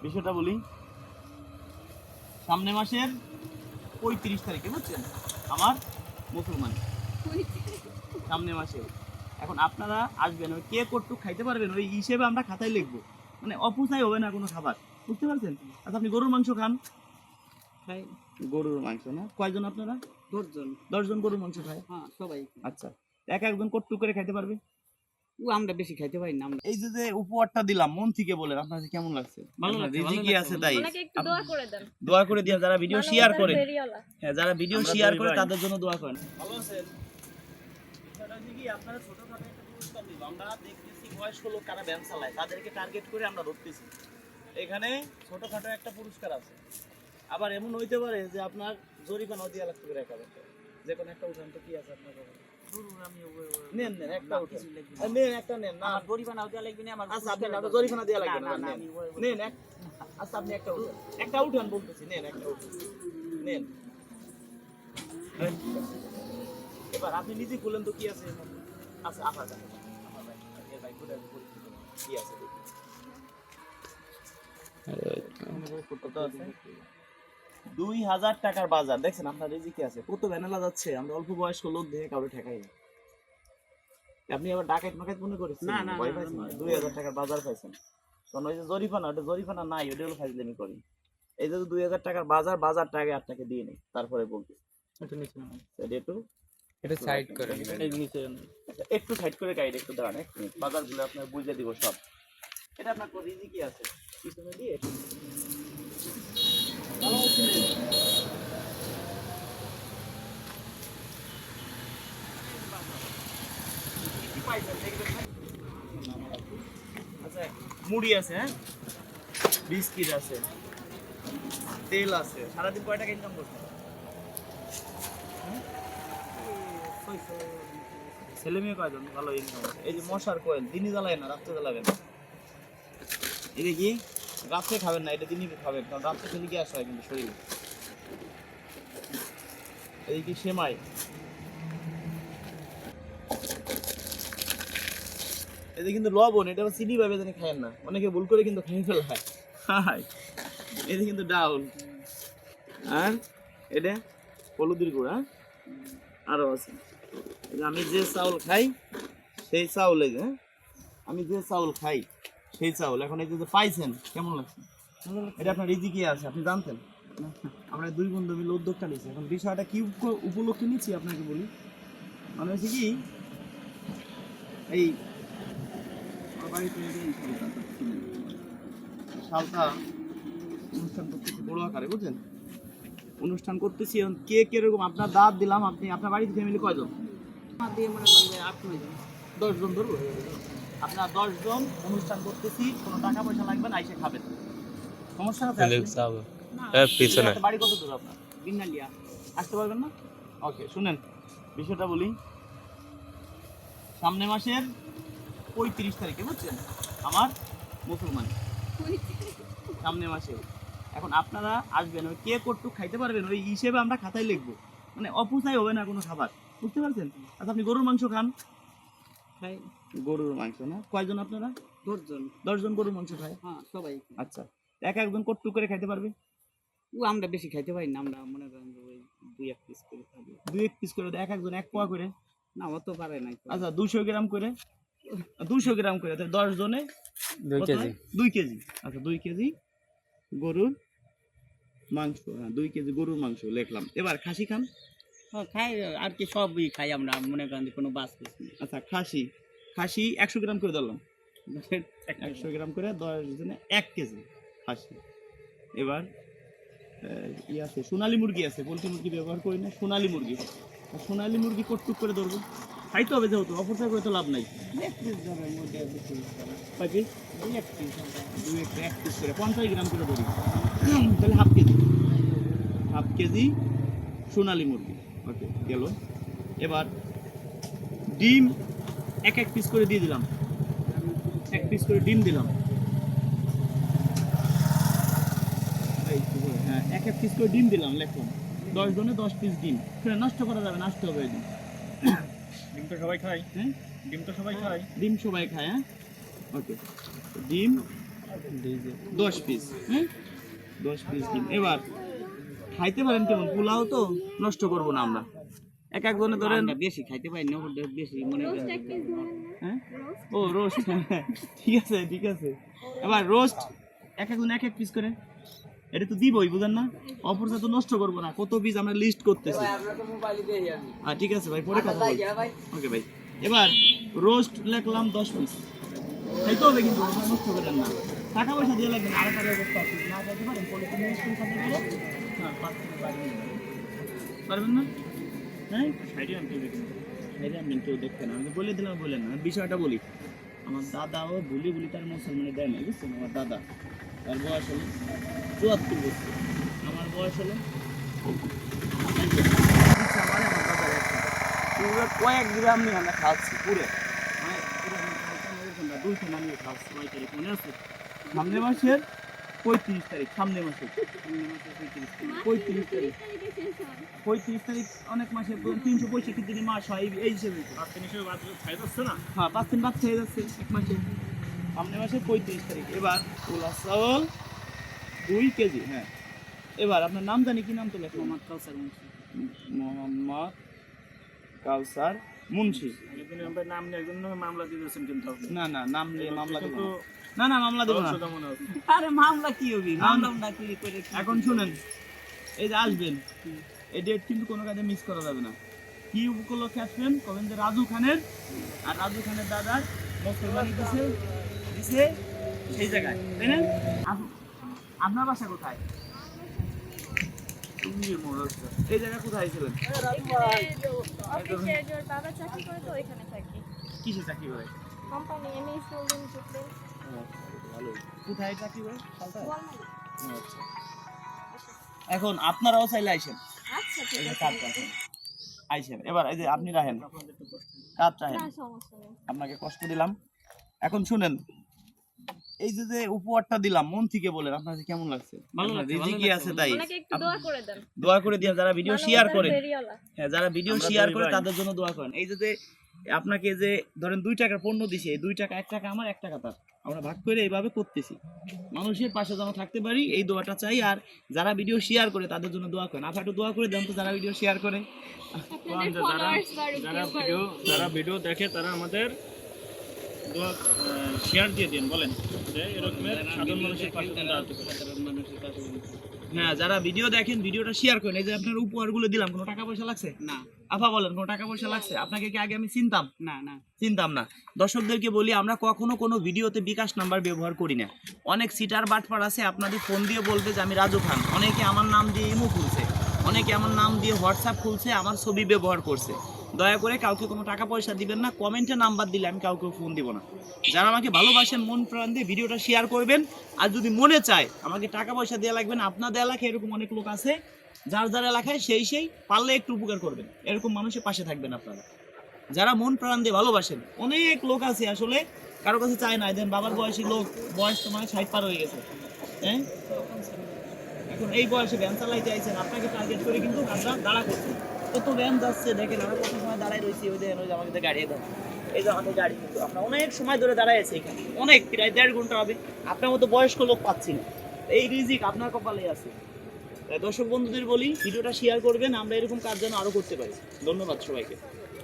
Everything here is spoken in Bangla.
বিষয়টা বলি। সামনে মাসের ৩৫ তারিখে বুঝছেন আমার মুসলমান সামনে মাসে। এখন আপনারা আসবেন, ওই কে কটুক খাইতে পারবেন ওই হিসেবে আমরা খাতায় লিখবো, মানে অপচয় হবে না কোনো খাবার, বুঝতে পারছেন? আচ্ছা আপনি গরুর মাংস খান? খাই। গরুর মাংস না, কয়জন আপনারা? 10 জন। 10 জন গরুর মাংস খায়? হ্যাঁ সবাই। আচ্ছা, এক একজন কটুক করে খাইতে পারবে? আমরা বেশি খাইতে পারি না আমরা। এই যে উপহারটা দিলাম, মন থেকে বলেন আপনার কেমন লাগছে? ভালো লাগছে, ভালো রিজিকই লাগছে। আছে তাই ওনাকে একটু দোয়া করে দেন। দোয়া করে দিয়ে যারা ভিডিও শেয়ার করে, বেরিয়ালা। হ্যাঁ যারা ভিডিও শেয়ার করে তাদের জন্য দোয়া করেন। ভালো আছেন? বিষয়টা হচ্ছে কি, আপনারা ছোটখাটো একটা পুরস্কার দিব। আমরা দেখতেছি বয়স্ক লোক কারা ভ্যান চালায় তাদেরকে টার্গেট করে আমরা ধরতেছি। এখানে ছোটখাটো একটা পুরস্কার আছে। আবার এমন হইতে পারে যে আপনার জরিমানা দেওয়া লাগতে পারে 1000 টাকা। যে কোনো একটা উঠান তো কি আছে আপনার কাছে? নেন নেন একটা উঠান। নেন একটা নেন না, জরিমানা দেওয়া লাগবে না আমার। আচ্ছা আপনি না জরিমানা দেওয়া লাগবে না, নেন নেন এক। আচ্ছা আপনি একটা উঠান বলতেছি, নেন একটা উঠান নেন। এবার আপনি নিজে খুলেন তো কি আছে এর মধ্যে? আচ্ছা আপনার কাছে আমার ভাই এর ভাই খুলে পরীক্ষা করুন কি আছে দেখি। কত আছে? 2000 টাকার বাজার। দেখছেন আপনার রিজিকে আছে। কত ভ্যানেলা যাচ্ছে, আমরা অল্প বয়স্ক লোক দেখে কাউরে ঠেকাই না। আপনি আবার ডাকাত মাকাত মনে করেছেন? না, না, ভয় না, পাইছেন? না, 2000 টাকার বাজার পাইছেন। কারণ ওই যে জরিমানা, ওটা জরিমানা নাই, ওটা হলো ফাজলামি করি। এই যে 2000 টাকার বাজারটা আগে আপনাকে দিয়ে নেই, তারপরে বলতে এটা নিচে নাও। এটা সাইড করে এই নিচে নাও। একটু সাইড করে গাইড একটু দাঁড়ান, এক মিনিট। বাজারগুলো আপনার বুঝে দিব সব। এটা আপনার রিজিকই আছে, পিছনে দিয়ে ভালো আছেন? কি পাইছেন দেখবেন না? আচ্ছা মুড়ি আছে, হ্যাঁ বিস্কিট আছে, তেল আছে। সারাদিন কয় টাকা ইনকাম করছেন? ছেলে মেয়ে কয়জন? ভালো ইনকাম আছে। এই যে মশার কয়েল দিনই জ্বালায় না, রাত্রে জ্বালাবেন। এটা কি রাত্রে খাবেন না, এটা দিনই খাবেন, কারণ রাত্রে খেলে গ্যাস হয় কিন্তু শরীরে। এই কি সেমাই, এটা কিন্তু লবণ, এটা চিনি ভাবে জানি খায়েন না, অনেকে ভুল করে কিন্তু খেয়ে ফেলা হয়। হাই এটা কিন্তু ডাউল, আর এটা হলুদের গুঁড়া আরো আছে। আমি যে চাউল খাই সেই চাউল, এই যে আমি যে চাউল খাই সেই চাউল। এখন এই যে পাইছেন কেমন লাগছে? এটা আপনার রিজিকে আছে, আপনি জানতেন? আমরা দুই বন্ধু মিলে উদ্যোগটা নিয়েছি। এখন বিষয়টা কি উপলক্ষে নিচ্ছি আপনাকে বলি। মানে হচ্ছে কি, এই বাড়িতে শালটা অনুষ্ঠান করতেছি বড় আকারে, বুঝছেন? অনুষ্ঠান করতেছি। এখন কে কিরকম আপনার দাঁত দিলাম। আপনি আপনার বাড়িতে ফ্যামিলি কয়জন? আমার দিয়ে মনে করেন যে 8-9 জন। 10 জন ধরবো। আপনার 10 জন অনুষ্ঠান করতেছি, কোনো টাকা পয়সা লাগবে না, এসে খাবেন, সমস্যা আছে? পিছনে বাড়ি কত দূর আপনার? বিনালিয়া। আসতে পারবেন না? ওকে শুনেন বিষয়টা বলি। সামনে মাসের 35 তারিখে বুঝছেন আমার মুসলমান সামনে মাসে। এখন আপনারা আসবেন, ওই কে কটুক খাইতে পারবেন ওই হিসেবে আমরা খাতায় লিখবো, মানে অপচয় হবে না কোনো খাবার, বুঝতে পারছেন? আচ্ছা আপনি গরুর মাংস খান? খাই। গরুর মাংস না, কয়জন আপনারা? 10 জন। 10 জন গরুর মাংস খায়? হ্যাঁ সবাই। আচ্ছা, এক একজন কটুক করে খাইতে পারবে? আমরা বেশি খাইতে পারি না, আমরা মনে করেন যে ওই 2-1 পিস করে খাবো। 2-1 পিস করে, এক একজন 1 পোয়া করে? না অত পারে না। আচ্ছা 200 গ্রাম করে, 200 গ্রাম করে, 10 জনে 2 কেজি। 2 কেজি। আচ্ছা 2 কেজি গরুর মাংস, হ্যাঁ 2 কেজি গরুর মাংস লিখলাম। এবার খাসি খান? হ্যাঁ খাই, আর কি সবই খাই আমরা, মনে করেন যে কোনো বাস পিস নেই। আচ্ছা খাসি 100 গ্রাম করে দিলাম, 100 গ্রাম করে 10 জনে 1 কেজি খাসি। এবার ই আছে সোনালী মুরগি আছে, পোলট্রি মুরগি ব্যবহার করি না, সোনালী মুরগি। সোনালী মুরগি কটটুক করে ধরবো, খাইতে হবে যেহেতু, অপচয় করে তো লাভ নাই। 1 পিস ধরার মধ্যে 2 পিস ধরা। কয় পিস? 1 পিস। 1 পিস করে 50 গ্রাম করে ধরি, তাহলে হাফ কেজি সোনালী মুরগি। ওকে গেল। এবার ডিম 1 পিস করে দিয়ে দিলাম, 1 পিস করে ডিম দিলাম। হ্যাঁ 1 পিস করে ডিম দিলাম, লেখলাম 10 জনে 10 পিস ডিম। নষ্ট করা যাবে, নষ্ট হবে ডিম। ডিম তো সবাই খায়। হ্যাঁ ডিম তো সবাই খায়। ডিম সবাই খায়, হ্যাঁ ওকে। ডিম 10 পিস, হ্যাঁ 10 পিস ডিম। এবার খাইতে পারেন কেমন, পোলাও তো নষ্ট করব না আমরা, এক একজনে ধরেন আমরা বেশি খাইতে পারি না, ওটা বেশি মনে করেন হ্যাঁ ও রোস্ট, ঠিক আছে ঠিক আছে। এবার রোস্ট এক একজন এক এক পিস করে, এটা তো দিবই, বুঝেন না, অপরটা তো নষ্ট করবো না, কত পিস আমরা লিস্ট করতেছি। ঠিক আছে ভাই, পরে কথা বলবো। ওকে ভাই, এবার রোস্ট লিখলাম 10 পিস, খাইতে হবে কিন্তু আপনারা নষ্ট করেন না, টাকা পয়সা দিয়ে লাগবে না, আরেকটা ব্যবস্থা আছে, না খাইতে পারেন পলিথিন স্কুল খাতে গেলে হ্যাঁ 5 থেকে 5 পারবেন না, হ্যাঁ সাইডে আনতে হবে কিন্তু, সাইডে আনবেন, কেউ দেখবে না, আমি বলে দিলাম, বললেন না। বিষয়টা বলি, আমার দাদাও বলি তার মুসলমানে দেয় না, বুঝছেন, আমার দাদা, তার বয়স হলো 74 বছর, আমার বয়স হলো পুরো কয়েক গ্রাম নিয়ে আমরা খাওয়াচ্ছি, পুরো মানে পুরো 200 নামিয়ে খাওয়াচ্ছি, কয় তারিখ মনে আছে, সামনের মাসের 35 তারিখ, সামনের মাসের 35 তারিখ, 35 তারিখ অনেক মাসে 365 দিনই মাস হয় এই হিসেবে, 5 দিন হিসেবে বাদ খাই যাচ্ছে না, হ্যাঁ 5 দিন বাদ খেয়ে যাচ্ছে এক মাসে, সামনের মাসে 35 তারিখ। এবার পোলা চাউল 2 কেজি, হ্যাঁ। এবার আপনার নাম জানি, কি নাম তো লেখা, মোহাম্মদ কাউসার মুন্সি। মোহাম্মদ কাউসার মুন্সি। নাম নিয়ে একজন মামলা দিয়েছেন কিন্তু না না, নাম নিয়ে মামলা দেব না, না মামলা দেব না। আরে মামলা কি হবে, মামলা না কি করে। এখন শুনেন, এই যে আসবেন, এই ডেট কিন্তু কোনো কাজে মিস করা যাবে না। কি উপলক্ষে আসবেন, কবেন যে রাজু খানের, আর রাজু খানের দাদার মুসলমানি দিছে সেই জায়গায়, তাই না? আপনার বাসা কোথায়? এই জায়গা কোথায় ছিলেন? কিসে চাকরি করে? কোথায় চাকরি করে? আচ্ছা। এখন আপনারাও চাইলে আইসেন, এই যে কার্ড রাখেন, আইসেন। এবার এই যে আপনি রাখেন কার্ড রাখেন, আপনাকে কষ্ট দিলাম। এখন শুনেন, এই যে যে উপহারটা দিলাম, মন থেকে বলেন আপনার কেমন লাগছে? ভালো লাগছে, রিজিকি আছে তাই দোয়া করে দেন, দোয়া করে দিন, যারা ভিডিও শেয়ার করে, ফেরিওয়ালা। হ্যাঁ যারা ভিডিও শেয়ার করে তাদের জন্য দোয়া করেন। এই যে আপনাকে যে ধরেন 2 টাকার পণ্য দিছে, 2 টাকা 1 টাকা আমার 1 টাকা তার, আমরা ভাগ করে এইভাবে করতেছি, মানুষের পাশে যেন থাকতে পারি, এই দোয়াটা চাই। আর যারা ভিডিও শেয়ার করে তাদের জন্য দোয়া করেন, আপনি একটু দোয়া করে দেন তো, যারা ভিডিও শেয়ার করে, আপনাদের followers বাড়ুক, যারা ভিডিও দেখে তারা আমাদের শেয়ার দিয়ে দিন, বলেন যে এরকমের সাধারণ মানুষের পাশে দাঁড়াতে পারে। হ্যাঁ যারা ভিডিও দেখেন ভিডিওটা শেয়ার করেন। এই যে আপনার উপহারগুলো দিলাম, কোনো টাকা পয়সা লাগছে না আফা বলেন, কোনো টাকা পয়সা লাগছে? আপনাকে কি আগে আমি চিনতাম? না না চিনতাম না। দর্শকদেরকে বলি, আমরা কখনো কোনো ভিডিওতে বিকাশ নাম্বার ব্যবহার করি না। অনেক সিটার বাটপার আছে, আপনাদের ফোন দিয়ে বলবে যে আমি রাজু খান, অনেকে আমার নাম দিয়ে ইমো খুলছে, অনেকে আমার নাম দিয়ে হোয়াটসঅ্যাপ খুলছে, আমার ছবি ব্যবহার করছে। দয়া করে কাউকে কোনো টাকা পয়সা দিবেন না, কমেন্টে নাম্বার দিলে আমি কাউকে ফোন দিব না। যারা আমাকে ভালোবাসেন, মন প্রাণ দিয়ে ভিডিওটা শেয়ার করবেন। আর যদি মনে চায় আমাকে টাকা পয়সা দেওয়া লাগবে না, আপনাদের এলাকায় এরকম অনেক লোক আছে, যার এলাকায় সেই পারলে একটু উপকার করবেন, এরকম মানুষের পাশে থাকবেন আপনারা। যারা মন প্রাণ দিয়ে ভালোবাসেন, অনেক লোক আছে আসলে কারো কাছে চায় না, দেন বাবার বয়সী লোক, বয়স তো মানে 60 পার হয়ে গেছে, হ্যাঁ এখন এই বয়সে ভ্যান চালাইতে আইছেন, আপনাকে টার্গেট করে কিন্তু আমরা দাঁড়া করছি। কত ভ্যান যাচ্ছে দেখেন, আমরা কত সময় দাঁড়ায় রয়েছি, ওই দেখেন ওই যে আমাদের গাড়ি, দেন এই যে আমাদের গাড়ি, কিন্তু আমরা অনেক সময় ধরে দাঁড়ায় আছি এখানে, অনেক প্রায় 1.5 ঘন্টা হবে। আপনার মতো বয়স্ক লোক পাচ্ছি না, এই রিজিক আপনার কপালে আছে। তাই দর্শক বন্ধুদের বলি, ভিডিওটা শেয়ার করবেন, আমরা এরকম কাজ যেন আরো করতে পারি। ধন্যবাদ সবাইকে।